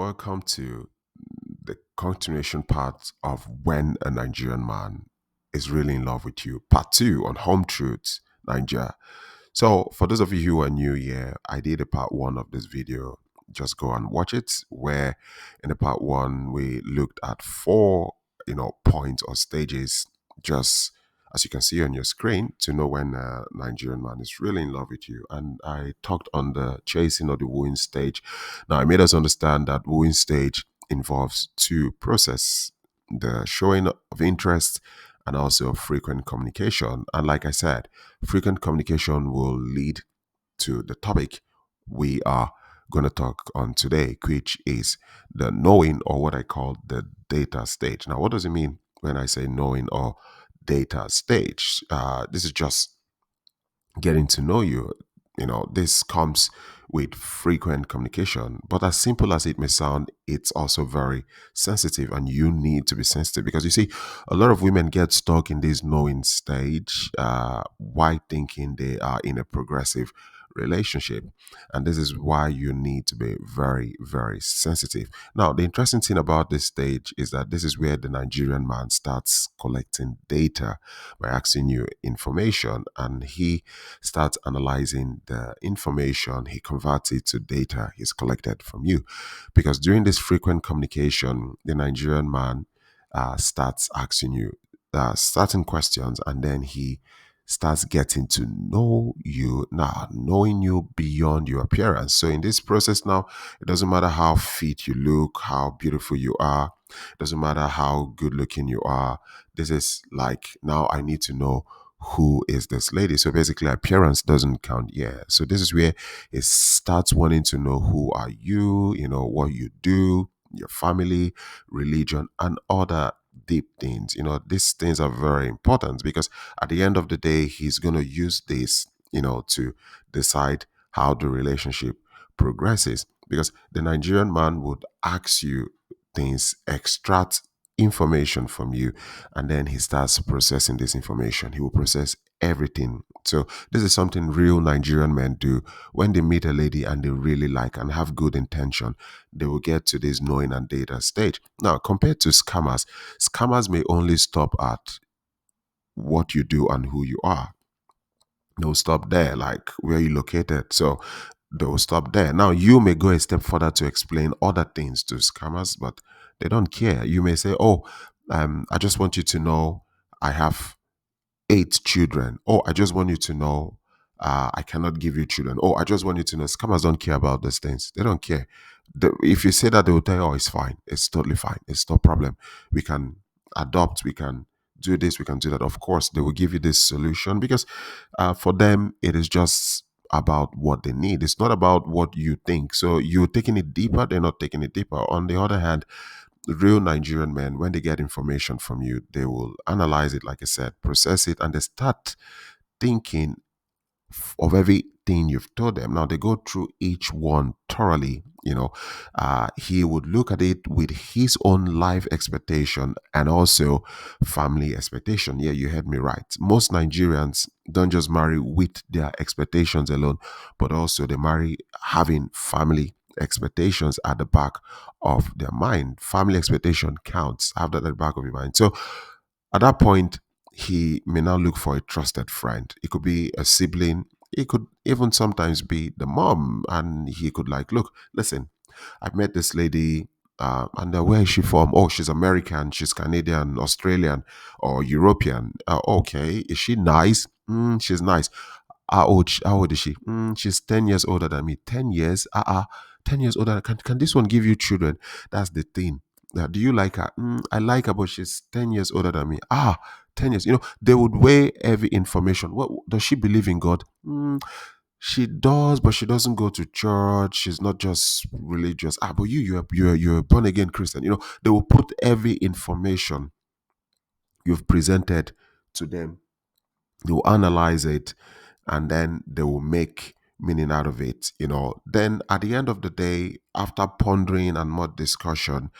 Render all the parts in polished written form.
welcome to the continuation part of When a Nigerian Man is Really in Love with You, part two on Home Truths, Nigeria. So, for those of you who are new here, I did a part one of this video. Just go and watch it. Where in the part one we looked at four, points or stages, just as you can see on your screen, to know when a Nigerian man is really in love with you. And I talked on the chasing or the wooing stage. Now, I made us understand that wooing stage involves two process: the showing of interest and also frequent communication. And like I said, frequent communication will lead to the topic we are going to talk on today, which is the knowing, or what I call the data stage. Now, what does it mean when I say knowing or data stage? This is just getting to know you. This comes with frequent communication, but as simple as it may sound, it's also very sensitive, and you need to be sensitive because you see, a lot of women get stuck in this knowing stage, while thinking they are in a progressive relationship. And this is why you need to be very, very sensitive. Now, the interesting thing about this stage is that this is where the Nigerian man starts collecting data by asking you information, and he starts analyzing the information, he converts it to data he's collected from you. Because during this frequent communication, the Nigerian man starts asking you certain questions, and then he starts getting to know you, now knowing you beyond your appearance. So in this process now, it doesn't matter how fit you look, how beautiful you are, it doesn't matter how good looking you are. This is like, now I need to know who is this lady. So basically, appearance doesn't count. Yeah. So this is where it starts wanting to know who are you, what you do, your family, religion, and other deep things. These things are very important because at the end of the day, he's going to use this, to decide how the relationship progresses. Because the Nigerian man would ask you things, extract information from you, and then he starts processing this information. He will process everything. So this is something real Nigerian men do. When they meet a lady and they really like and have good intention, they will get to this knowing and data stage. Now, compared to scammers, scammers may only stop at what you do and who you are. They'll stop there, like where you located. So they'll stop there. Now, you may go a step further to explain other things to scammers, but they don't care. You may say, "Oh, I just want you to know I have 8 children. Oh, I just want you to know I cannot give you children. Oh, I just want you to know." Scammers don't care about these things. They don't care. If you say that, they will tell you, "Oh, it's fine. It's totally fine. It's no problem. We can adopt. We can do this. We can do that." Of course, they will give you this solution because for them, it is just about what they need. It's not about what you think. So you're taking it deeper. They're not taking it deeper. On the other hand, the real Nigerian men, when they get information from you, they will analyze it, like I said, process it, and they start thinking of everything you've told them. Now they go through each one thoroughly. He would look at it with his own life expectation and also family expectation. Yeah, you heard me right. Most Nigerians don't just marry with their expectations alone, but also they marry having family expectations at the back of their mind. Family expectation counts. Have that at the back of your mind. So at that point, he may now look for a trusted friend. It could be a sibling. It could even sometimes be the mom. And he could like, "Look, listen, I met this lady, and where is she from? Oh, she's American, she's Canadian, Australian, or European. Okay, is she nice? She's nice. How old is she? She's 10 years older than me. 10 years? 10 years older. Can this one give you children?" That's the thing. Do you like her? I like her, but she's 10 years older than me. 10 years. They would weigh every information. What does she believe in God? She does, but she doesn't go to church. She's not just religious. But you're a born again Christian. They will put every information you've presented to them. They will analyze it, and then they will make meaning out of it. Then at the end of the day, after pondering and more discussion,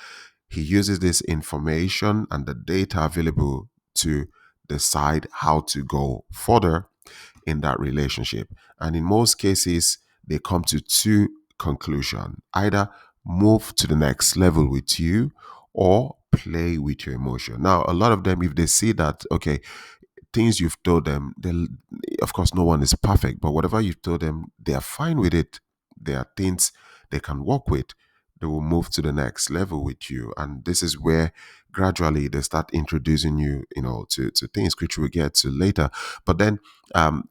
he uses this information and the data available to decide how to go further in that relationship. And in most cases, they come to two conclusions: either move to the next level with you, or play with your emotion. Now, a lot of them, if they see that, okay, things you've told them, they, of course, no one is perfect, but whatever you've told them, they are fine with it. There are things they can work with. They will move to the next level with you. And this is where gradually they start introducing you, to things which we'll get to later. But then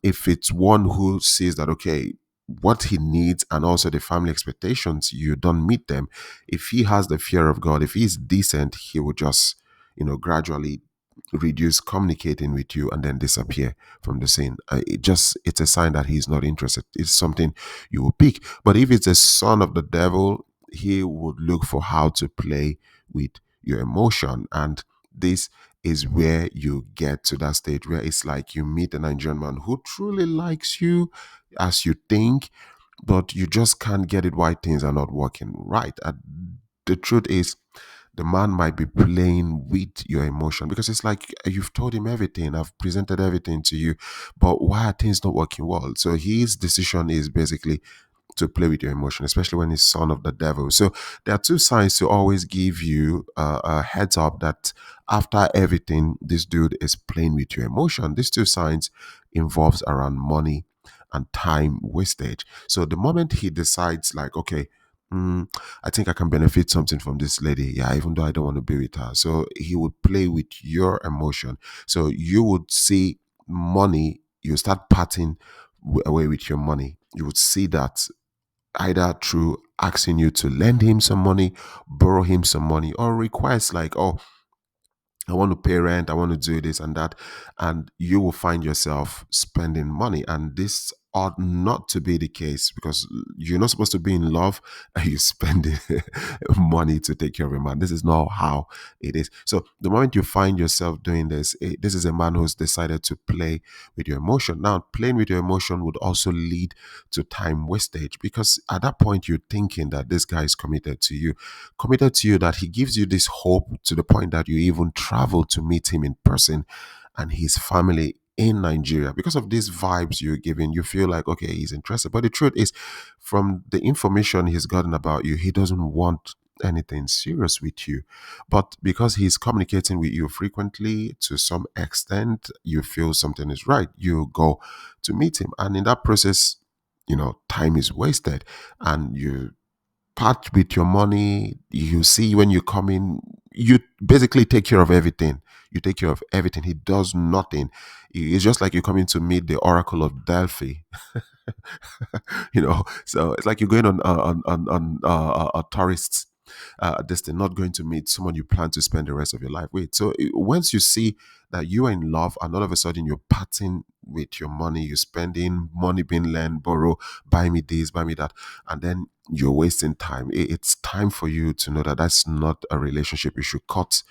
if it's one who sees that, okay, what he needs and also the family expectations, you don't meet them. If he has the fear of God, if he's decent, he will just, gradually reduce communicating with you and then disappear from the scene. It's a sign that he's not interested. It's something you will pick. But if it's a son of the devil, he would look for how to play with your emotion. And this is where you get to that stage where it's like you meet a Nigerian man who truly likes you as you think, but you just can't get it why things are not working right. And the truth is, the man might be playing with your emotion because it's like you've told him everything, I've presented everything to you, but why are things not working well? So his decision is basically to play with your emotion, especially when he's son of the devil. So there are two signs to always give you a heads up that after everything, this dude is playing with your emotion. These two signs involves around money and time wastage. So the moment he decides, like, okay, I think I can benefit something from this lady. Yeah, even though I don't want to be with her. So he would play with your emotion. So you would see money, you start parting away with your money. You would see that either through asking you to lend him some money, borrow him some money, or requests like, oh, I want to pay rent, I want to do this and that. And you will find yourself spending money. And this ought not to be the case because you're not supposed to be in love and you spending money to take care of a man. This is not how it is. So the moment you find yourself doing this, this is a man who's decided to play with your emotion. Now, playing with your emotion would also lead to time wastage because at that point you're thinking that this guy is committed to you that he gives you this hope to the point that you even travel to meet him in person and his family in Nigeria. Because of these vibes you're giving, you feel like, okay, he's interested. But the truth is, from the information he's gotten about you, he doesn't want anything serious with you. But because he's communicating with you frequently, to some extent, you feel something is right. You go to meet him. And in that process, time is wasted and you part with your money. You see, when you come in, you basically take care of everything. You take care of everything. He does nothing. It's just like you come in to meet the Oracle of Delphi. So it's like you're going on a tourist this thing, not going to meet someone you plan to spend the rest of your life with. So once you see that you are in love and all of a sudden you're parting with your money, you're spending money being lent, borrow, buy me this, buy me that, and then you're wasting time. It's time for you to know that that's not a relationship. You should cut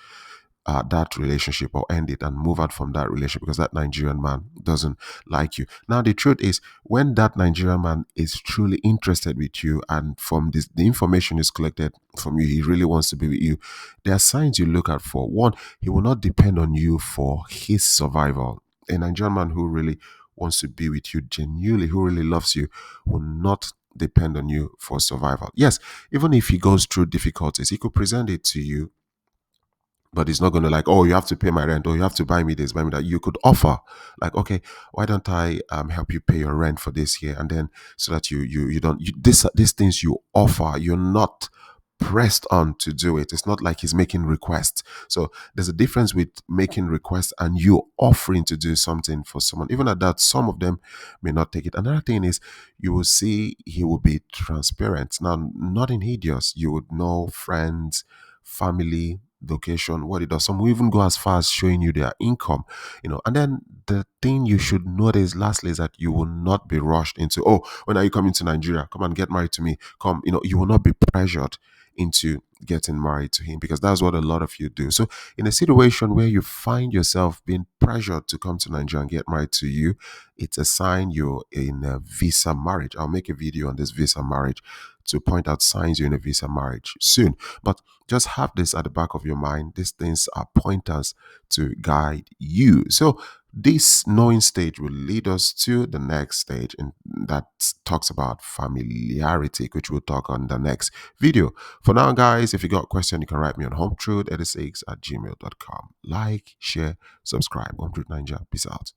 that relationship or end it and move out from that relationship because that Nigerian man doesn't like you. Now, the truth is, when that Nigerian man is truly interested with you and from this, the information is collected from you, he really wants to be with you, there are signs you look out for. One, he will not depend on you for his survival. A Nigerian man who really wants to be with you genuinely, who really loves you, will not depend on you for survival. Yes, even if he goes through difficulties, he could present it to you, but it's not going to like, oh, you have to pay my rent or you have to buy me this, buy me that. You could offer like, okay, why don't I help you pay your rent for this year, and then so that you don't these things you offer, you're not pressed on to do it. It's not like he's making requests. So there's a difference with making requests and you offering to do something for someone. Even at that, some of them may not take it. Another thing is, you will see he will be transparent. Now, not in hideous. You would know friends, family, location, what it does. Some will even go as far as showing you their income, And then the thing you should notice lastly is that you will not be rushed into, oh, when are you coming to Nigeria? Come and get married to me. Come, you will not be pressured into getting married to him because that's what a lot of you do. So, in a situation where you find yourself being pressured to come to Nigeria and get married to you, it's a sign you're in a visa marriage. I'll make a video on this visa marriage to point out signs you're in a visa marriage soon. But just have this at the back of your mind. These things are pointers to guide you. So this knowing stage will lead us to the next stage, and that talks about familiarity, which we'll talk on the next video. For now, guys, if you got a question, you can write me on hometruth86 at gmail.com. Like, share, subscribe. Home Truth Ninja. Peace out.